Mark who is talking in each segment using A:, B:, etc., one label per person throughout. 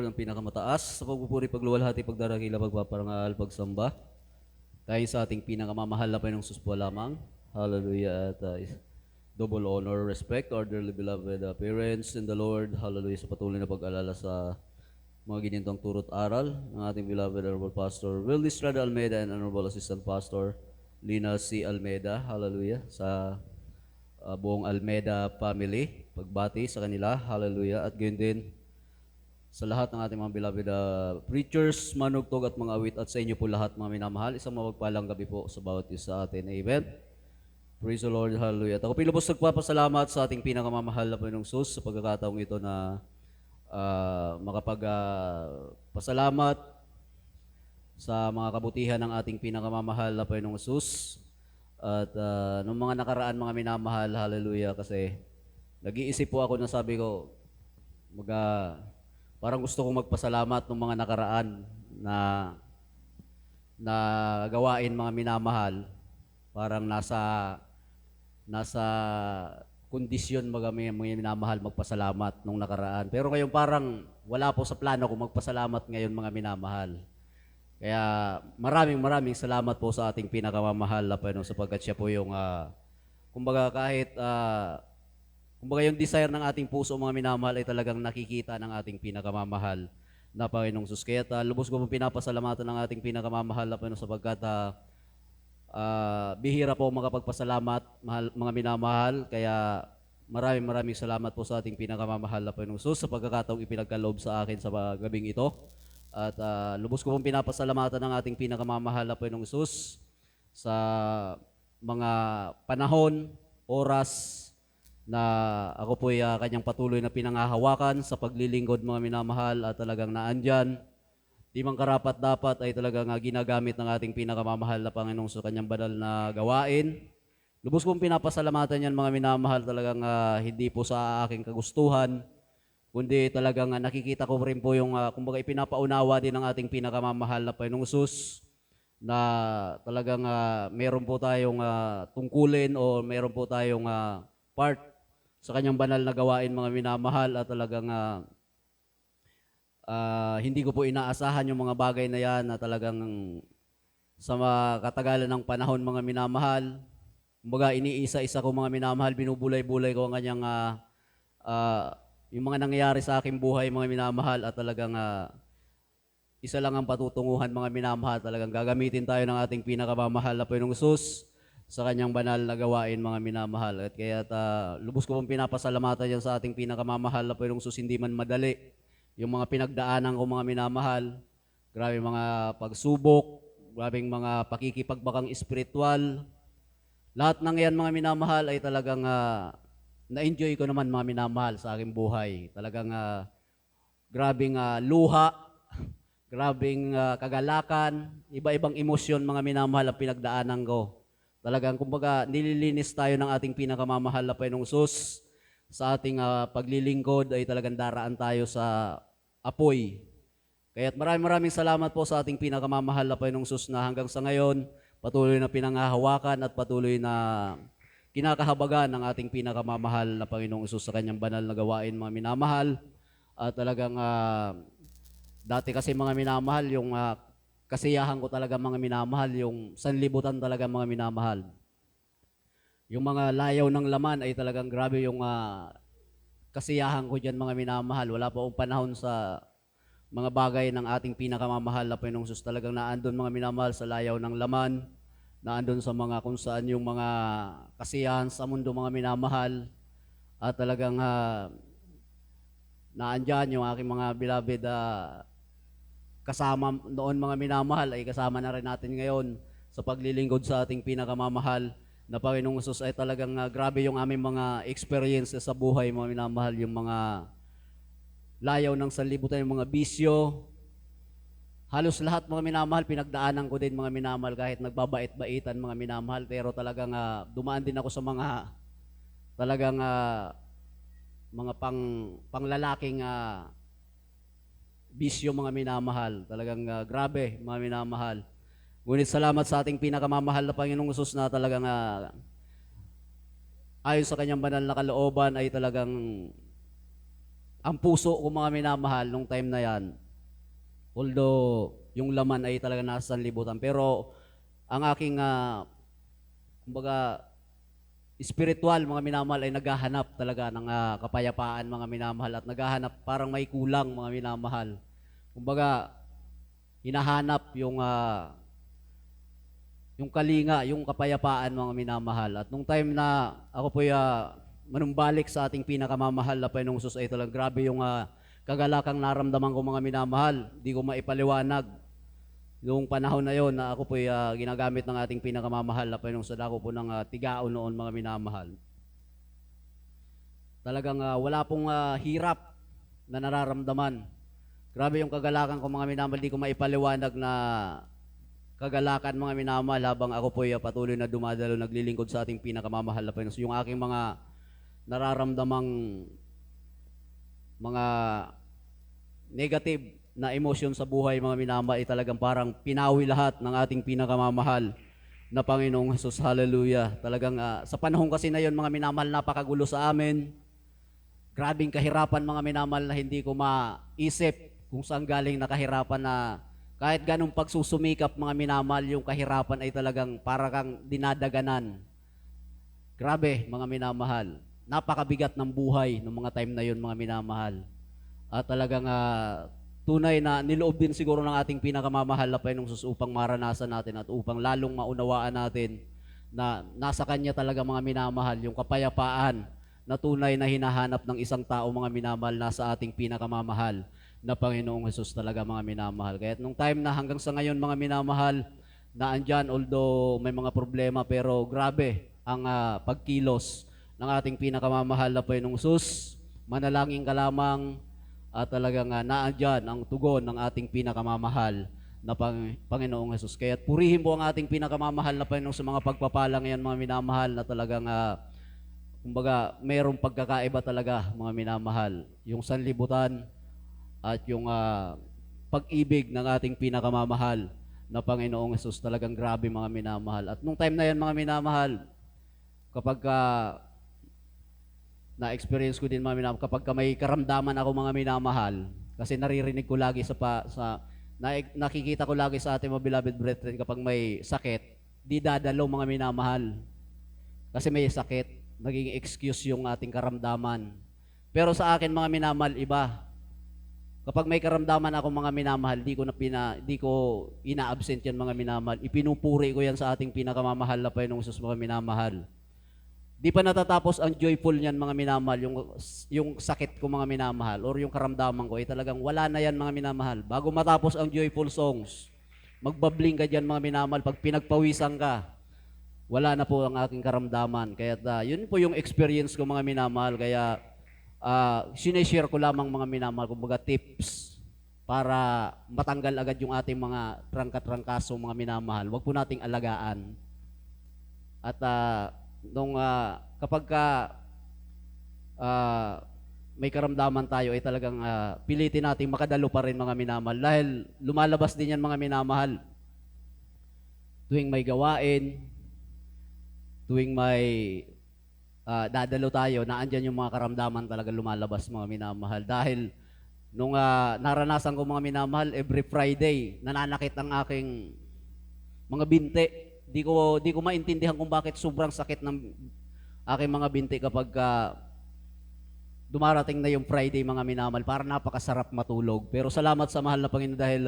A: Ang pinakamataas sa pagpupuri, pagluwalhati, pagdarakila, pagpaparangal, pagsamba. Tayo sa ating pinakamamahal na Panginoong Sus po lamang. Hallelujah. At double honor, respect, our dearly beloved parents in the Lord. Hallelujah. Sa patuloy na pag-alala sa mga ginintong turot aral ng ating beloved Honorable Pastor Will Estrada Almeida and Honorable Assistant Pastor Lina C. Almeida. Hallelujah. Sa buong Almeida family. Pagbati sa kanila. Hallelujah. At gayon din sa lahat ng ating mga beloved preachers, manugtog at mga awit, at sa inyo po lahat mga minamahal, isang mapagpalang gabi po sa bawat isa sa atin. Amen. Praise the Lord. Hallelujah. At ako pilubos nagpapasalamat sa ating pinakamamahal na Panginoong Sus sa pagkakataong ito na makapagpasalamat sa mga kabutihan ng ating pinakamamahal na Panginoong Sus. At nung mga nakaraan mga minamahal, hallelujah, kasi nag-iisip po ako na sabi ko, parang gusto kong magpasalamat ng mga nakaraan na gawain mga minamahal. Parang nasa kondisyon mga minamahal magpasalamat nung nakaraan. Pero ngayon parang wala po sa plano kung magpasalamat ngayon mga minamahal. Kaya maraming salamat po sa ating pinakamamahal na Panginoon sapagkat siya po yung kumbaga yung desire ng ating puso mga minamahal ay talagang nakikita ng ating pinakamamahal na Panginoong Sus. Kaya lubos ko pong pinapasalamatan ng ating pinakamamahal na Panginoon sapagkat bihira po makapagpasalamat mga minamahal. Kaya maraming salamat po sa ating pinakamamahal na Panginoong Sus sa pagkakataong ipinagkaloob sa akin sa gabing ito. At lubos ko pong pinapasalamatan ng ating pinakamamahal na Panginoong Sus sa mga panahon, oras, na ako po ay kanyang patuloy na pinangahawakan sa paglilingkod mga minamahal at talagang naandyan. Di man karapat dapat ay talagang ginagamit ng ating pinakamamahal na Panginoong sa kanyang banal na gawain. Lubos kong pinapasalamatan yan mga minamahal talagang hindi po sa aking kagustuhan, kundi talagang nakikita ko rin po yung kumbaga ipinapaunawa din ng ating pinakamamahal na Panginoong Sus na talagang meron po tayong tungkulin o meron po tayong part sa kanyang banal na gawain mga minamahal at talagang hindi ko po inaasahan yung mga bagay na yan na talagang sa katagalan ng panahon mga minamahal. Kumbaga iniisa-isa ko mga minamahal, binubulay-bulay ko ang kanyang yung mga nangyayari sa aking buhay mga minamahal at talagang isa lang ang patutunguhan mga minamahal, talagang gagamitin tayo ng ating pinakamamahal na Panginoong Sus sa kanyang banal na gawain mga minamahal. At kaya lubos ko pong pinapasalamatan yan sa ating pinakamamahal na Panginoong Sus. Hindi man madali yung mga pinagdaanan ko mga minamahal. Grabe mga pagsubok, grabing mga pakikipagbakang espiritual. Lahat ng yan mga minamahal ay talagang na-enjoy ko naman mga minamahal sa aking buhay. Talagang grabing luha, grabing kagalakan, iba-ibang emosyon mga minamahal ang pinagdaanan ko. Talagang kumbaga nililinis tayo ng ating pinakamamahal na Panginoong Sus. Sa ating paglilingkod ay talagang daraan tayo sa apoy. Kaya't maraming salamat po sa ating pinakamamahal na Panginoong Sus na hanggang sa ngayon patuloy na pinangahawakan at patuloy na kinakahabagan ng ating pinakamamahal na Panginoong Sus sa kanyang banal na gawain mga minamahal. At talagang dati kasi mga minamahal yung kasiyahan ko talaga mga minamahal, yung sanlibutan talaga mga minamahal. Yung mga layaw ng laman ay talagang grabe yung kasiyahan ko dyan mga minamahal. Wala pa akong panahon sa mga bagay ng ating pinakamamahal na Panginoong Sus. Talagang naandun mga minamahal sa layaw ng laman, naandun sa mga kung saan yung mga kasiyahan sa mundo mga minamahal. At talagang naandyan yung aking mga beloved kasama noon mga minamahal ay kasama na rin natin ngayon sa paglilingkod sa ating pinakamamahal na Panginoong Sus. Ay talagang grabe yung aming mga experiences sa buhay mga minamahal, yung mga layaw ng sanlibutan, yung mga bisyo. Halos lahat mga minamahal pinagdaanan ko din mga minamahal, kahit nagbabait-baitan mga minamahal, pero talagang dumaan din ako sa mga talagang mga panglalaking bisyo mga minamahal. Talagang grabe mga minamahal. Ngunit salamat sa ating pinakamamahal na Panginoong Sus na talagang ayon sa kanyang banal na kalooban ay talagang ang puso ko mga minamahal nung time na yan, although yung laman ay talaga nasa sanlibutan, pero ang aking, kumbaga, spiritual mga minamahal ay naghahanap talaga ng kapayapaan mga minamahal at naghahanap parang may kulang mga minamahal. Kumbaga, hinahanap yung kalinga, yung kapayapaan mga minamahal. At nung time na ako po manumbalik sa ating pinakamamahal na Panginoong Hesus ay talagang grabe yung kagalakang naramdaman ko mga minamahal. Di ko maipaliwanag yung panahon na yon na ako po ginagamit ng ating pinakamamahal na Panginoong Hesus. Ako po ng tigao noon mga minamahal. Talagang wala pong hirap na nararamdaman. Grabe yung kagalakan ko mga minamahal. Di ko maipaliwanag na kagalakan mga minamahal habang ako po patuloy na dumadalo, naglilingkod sa ating pinakamamahal na Panginoon. Yung aking mga nararamdamang mga negative na emosyon sa buhay mga minamahal ay talagang parang pinawi lahat ng ating pinakamamahal na Panginoong Hesus. Hallelujah. Talagang sa panahon kasi na yon mga minamahal, napakagulo sa amin. Grabing kahirapan mga minamahal na hindi ko maisip kung saan galing na kahirapan na kahit ganong pagsusumikap mga minamahal, yung kahirapan ay talagang para kang dinadaganan. Grabe mga minamahal. Napakabigat ng buhay ng mga time na yun mga minamahal. At talagang tunay na niloob din siguro ng ating pinakamamahal na Panginoong Hesus upang maranasan natin at upang lalong maunawaan natin na nasa Kanya talaga mga minamahal, yung kapayapaan na tunay na hinahanap ng isang tao mga minamahal nasa ating pinakamamahal na Panginoong Hesus talaga mga minamahal. Kaya nung time na hanggang sa ngayon mga minamahal na andyan, although may mga problema, pero grabe ang pagkilos ng ating pinakamamahal na Panginoong Hesus. Manalangin ka lamang at talagang naandyan ang tugon ng ating pinakamamahal na Panginoong Hesus. Kaya purihin po ang ating pinakamamahal na Panginoong sa mga pagpapala ngayon mga minamahal na talagang kumbaga mayroong pagkakaiba talaga mga minamahal. Yung sanlibutan at yung pag-ibig ng ating pinakamamahal na Panginoong Hesus, talagang grabe mga minamahal. At nung time na yan mga minamahal, kapag na-experience ko din mga minamahal, kapag may karamdaman ako mga minamahal, kasi naririnig ko lagi nakikita ko lagi sa ating mga beloved brethren, kapag may sakit, di dadalo mga minamahal. Kasi may sakit, naging excuse yung ating karamdaman. Pero sa akin mga minamahal, iba. Kapag may karamdaman ako mga minamahal, di ko ina-absent yan mga minamahal. Ipinupuri ko yan sa ating pinakamamahal na Panginoong Hesus mga minamahal. Di pa natatapos ang joyful niyan mga minamahal, yung sakit ko mga minamahal or yung karamdaman ko ay talagang wala na yan mga minamahal. Bago matapos ang joyful songs, magbabling ka dyan mga minamahal. Pag pinagpawisan ka, wala na po ang aking karamdaman. Kaya yun po yung experience ko mga minamahal. Kaya sineshare ko lamang mga minamahal, kumbaga tips para matanggal agad yung ating mga trangka-trangkaso mga minamahal. Huwag po nating alagaan. At kapag may karamdaman tayo ay talagang pilitin nating makadalo pa rin mga minamahal. Dahil lumalabas din yan mga minamahal. Tuwing may gawain, tuwing may dadalo tayo, naandyan yung mga karamdaman talaga lumalabas mga minamahal. Dahil nung naranasan ko mga minamahal, every Friday, nananakit ang aking mga binti. Di ko maintindihan kung bakit sobrang sakit ng aking mga binti kapag dumarating na yung Friday mga minamahal. Para napakasarap matulog. Pero salamat sa mahal na Panginoon dahil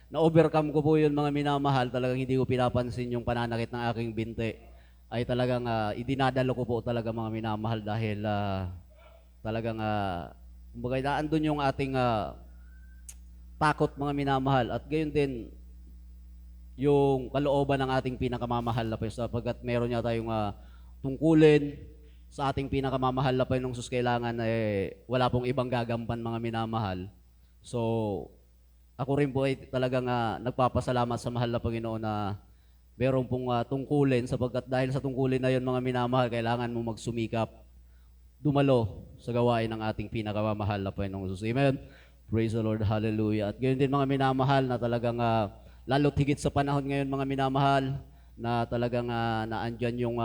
A: na-overcome ko po yun mga minamahal. Talagang hindi ko pinapansin yung pananakit ng aking binti. Ay talagang idinadalo ko po talaga mga minamahal dahil talagang kumbaga naandun yung ating takot mga minamahal at gayon din yung kalooban ng ating pinakamamahal na Panginoon sapagkat meron niya tayong tungkulin sa ating pinakamamahal na Panginoong Hesus. Kailangan wala pong ibang gagampan mga minamahal. So ako rin po ay talagang nagpapasalamat sa mahal na Panginoon na meron pong tungkulin sapagkat dahil sa tungkulin na yun mga minamahal, kailangan mo magsumikap, dumalo sa gawain ng ating pinakamamahal na Panginoong Hesus. Amen. Praise the Lord. Hallelujah. At gayon din mga minamahal na talagang lalo't higit sa panahon ngayon mga minamahal na talagang naandyan yung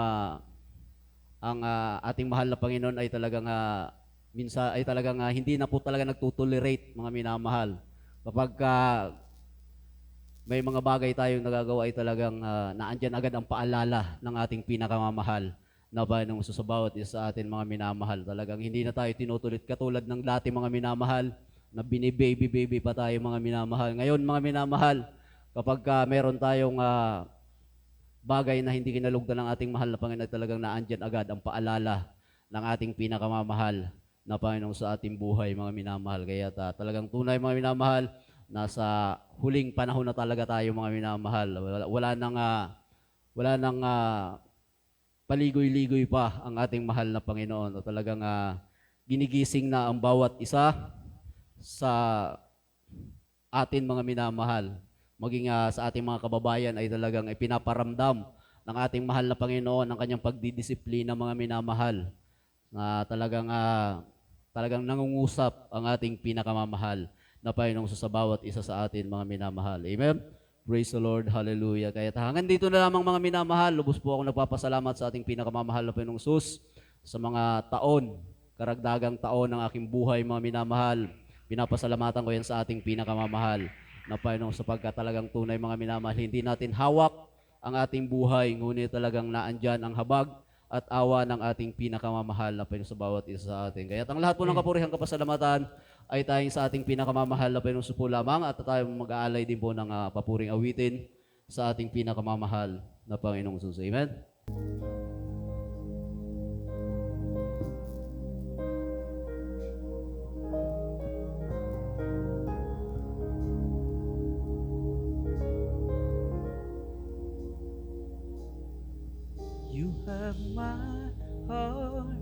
A: ang ating mahal na Panginoon ay talagang minsan ay talagang hindi na po talaga nagtutolerate, mga minamahal. Kapag may mga bagay tayong nagagawa ay talagang naandyan agad ang paalala ng ating pinakamamahal na Panginoong sa bawat isa sa atin, mga minamahal. Talagang hindi na tayo tinutulit katulad ng dati, mga minamahal, na bini-baby-baby pa tayo, mga minamahal. Ngayon, mga minamahal, kapag meron tayong bagay na hindi kinalugdan ng ating mahal na Panginoon, talagang naandyan agad ang paalala ng ating pinakamamahal na Panginoon sa ating buhay, mga minamahal. Kaya talagang tunay, mga minamahal, nasa huling panahon na talaga tayo, mga minamahal. Wala nang paligoy-ligoy pa ang ating mahal na Panginoon. O talagang ginigising na ang bawat isa sa atin, mga minamahal. Maging sa ating mga kababayan ay talagang pinaparamdam ng ating mahal na Panginoon ang kanyang pagdidisiplina, mga minamahal. Na talagang nangungusap ang ating pinakamamahal na Panginoon sa bawat isa sa atin, mga minamahal. Amen? Praise the Lord. Hallelujah. Kaya hanggang dito na lamang, mga minamahal. Lubos po ako nagpapasalamat sa ating pinakamamahal na Panginoong Sus sa mga taon, karagdagang taon ng aking buhay, mga minamahal. Pinapasalamatan ko yan sa ating pinakamamahal na Panginoong, sapagkat talagang tunay, mga minamahal, hindi natin hawak ang ating buhay, ngunit talagang naandyan ang habag at awa ng ating pinakamamahal na Panginoon sa bawat isa sa atin. Kaya ang lahat po ng kapurihan, kapasalamatan ay tayong sa ating pinakamamahal na Panginoon po lamang, at tayo mag-aalay din po ng papuring awitin sa ating pinakamamahal na Panginoong Jesus. Amen?
B: You have my heart,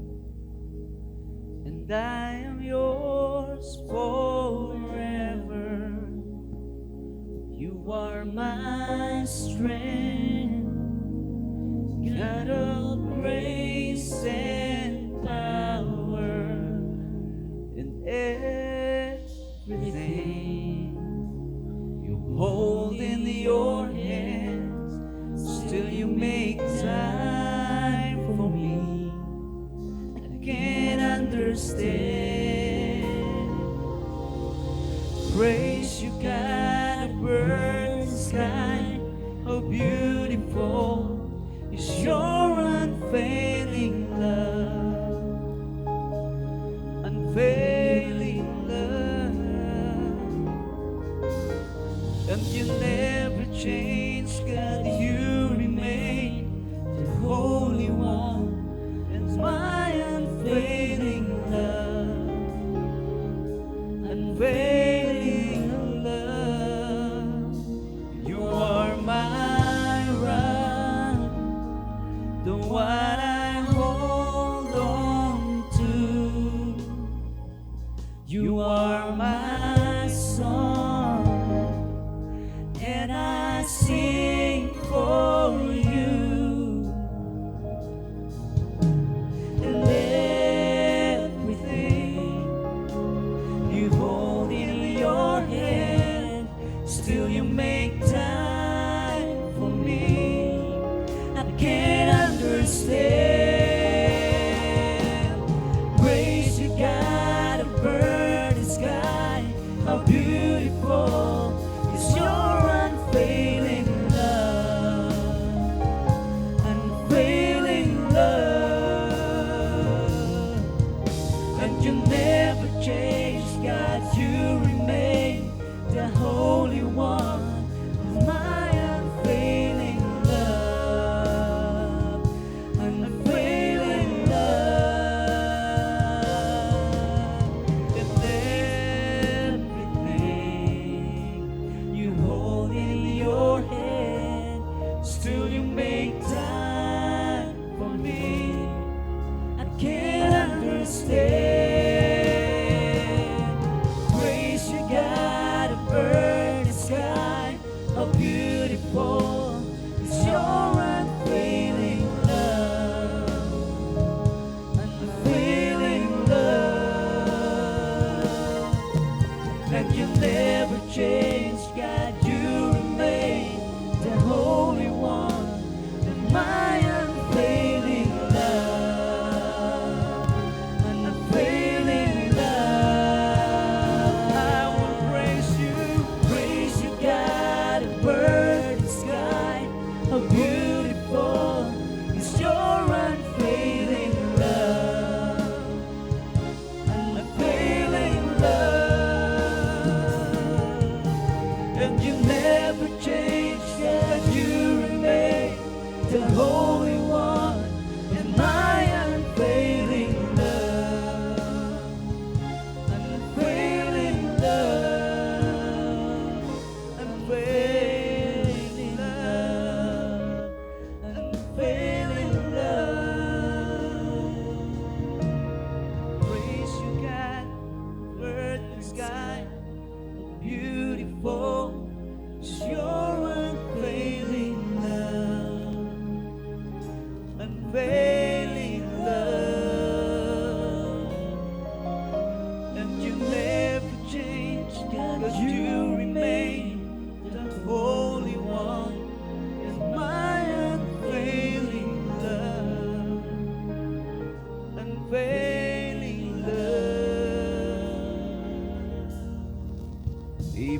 B: and I am yours forever. You are my strength, God of grace and power, in everything you hold in your hands. Still you make time for me. I can't understand. Praise you, God of earth and sky. How beautiful is your unfailing love, unfailing love. And you never change, God, you remain the Holy One, and my unfailing love, unfailing love. You are my rock, the one I hold on to. You are my song, and I sing for you, and everything you hold in your hand. Still you make time for me. I can't understand. Praise you, God of earth and sky. How beautiful is your unfailing love, unfailing love. And you never change, God, you remain the Holy One, my unfailing love, unfailing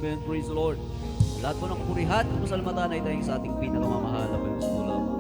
A: Amen. Praise the Lord. Lahat po ng kapurihan, pasalamatan ay tayong sa ating pinakamamahal na Panginoon.